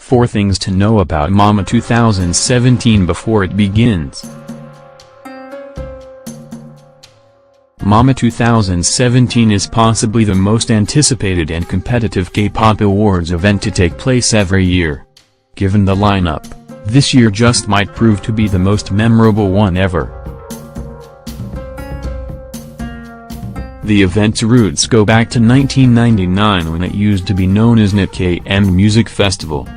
4 things to know about Mama 2017 before it begins. Mama 2017 is possibly the most anticipated and competitive K-pop awards event to take place every year. Given the lineup, this year just might prove to be the most memorable one ever. The event's roots go back to 1999 when it used to be known as NITKM Music Festival.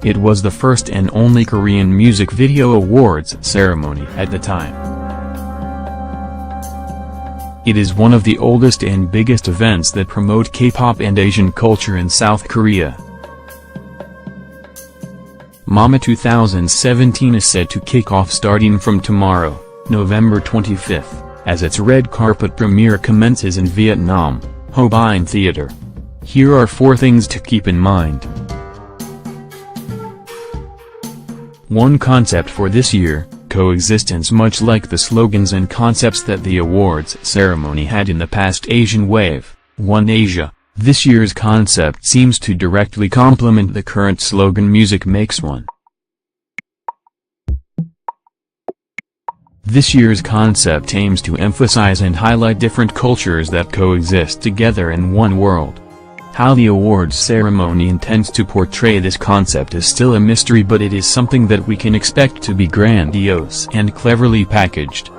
It was the first and only Korean Music Video Awards ceremony at the time. It is one of the oldest and biggest events that promote K-pop and Asian culture in South Korea. Mama 2017 is set to kick off starting from tomorrow, November 25th, as its red carpet premiere commences in Vietnam, Ho Binh Theater. Here are 4 things to keep in mind. 1 concept for this year, coexistence. Much like the slogans and concepts that the awards ceremony had in the past Asian Wave, One Asia, this year's concept seems to directly complement the current slogan Music Makes One. This year's concept aims to emphasize and highlight different cultures that coexist together in one world. How the awards ceremony intends to portray this concept is still a mystery, but it is something that we can expect to be grandiose and cleverly packaged.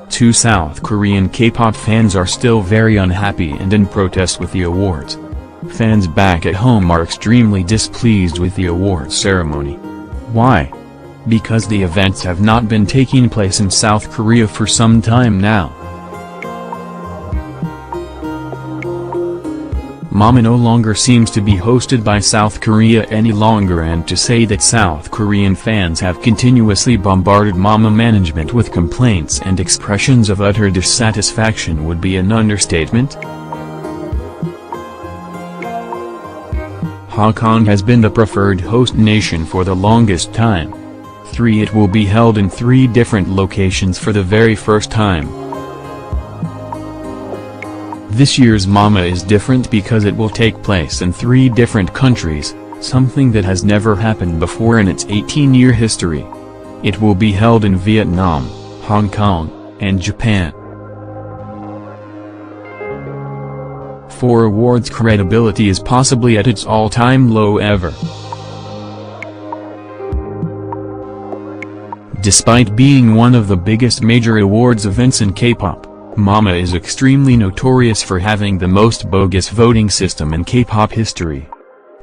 2 South Korean K-pop fans are still very unhappy and in protest with the awards. Fans back at home are extremely displeased with the awards ceremony. Why? Because the events have not been taking place in South Korea for some time now. Mama no longer seems to be hosted by South Korea any longer, and to say that South Korean fans have continuously bombarded Mama management with complaints and expressions of utter dissatisfaction would be an understatement. Hong Kong has been the preferred host nation for the longest time. 3 It will be held in 3 different locations for the very first time. This year's Mama is different because it will take place in 3 different countries, something that has never happened before in its 18-year history. It will be held in Vietnam, Hong Kong, and Japan. 4 Awards credibility is possibly at its all-time low ever. Despite being one of the biggest major awards events in K-pop, Mama is extremely notorious for having the most bogus voting system in K-pop history.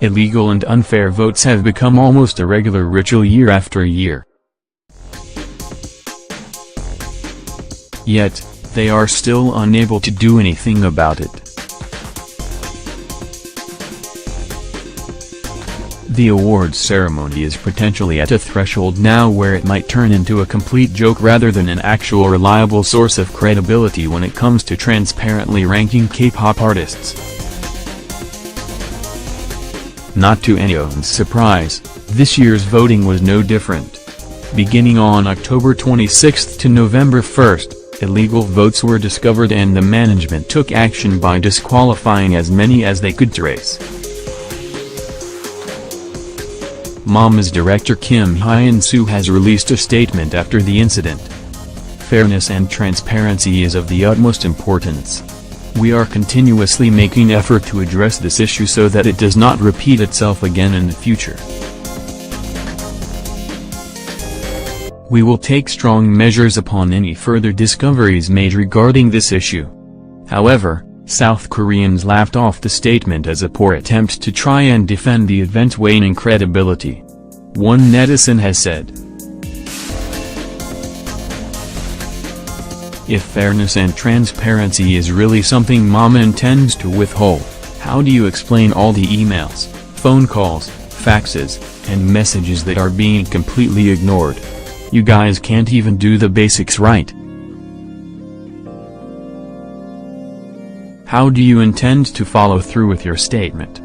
Illegal and unfair votes have become almost a regular ritual year after year. Yet, they are still unable to do anything about it. The awards ceremony is potentially at a threshold now where it might turn into a complete joke rather than an actual reliable source of credibility when it comes to transparently ranking K-pop artists. Not to anyone's surprise, this year's voting was no different. Beginning on October 26 to November 1, illegal votes were discovered and the management took action by disqualifying as many as they could trace. Mama's director Kim Hyun-soo has released a statement after the incident. Fairness and transparency is of the utmost importance. We are continuously making effort to address this issue so that it does not repeat itself again in the future. We will take strong measures upon any further discoveries made regarding this issue. However, South Koreans laughed off the statement as a poor attempt to try and defend the event's waning credibility. One netizen has said, "If fairness and transparency is really something Mama intends to withhold, how do you explain all the emails, phone calls, faxes, and messages that are being completely ignored? You guys can't even do the basics right. How do you intend to follow through with your statement?"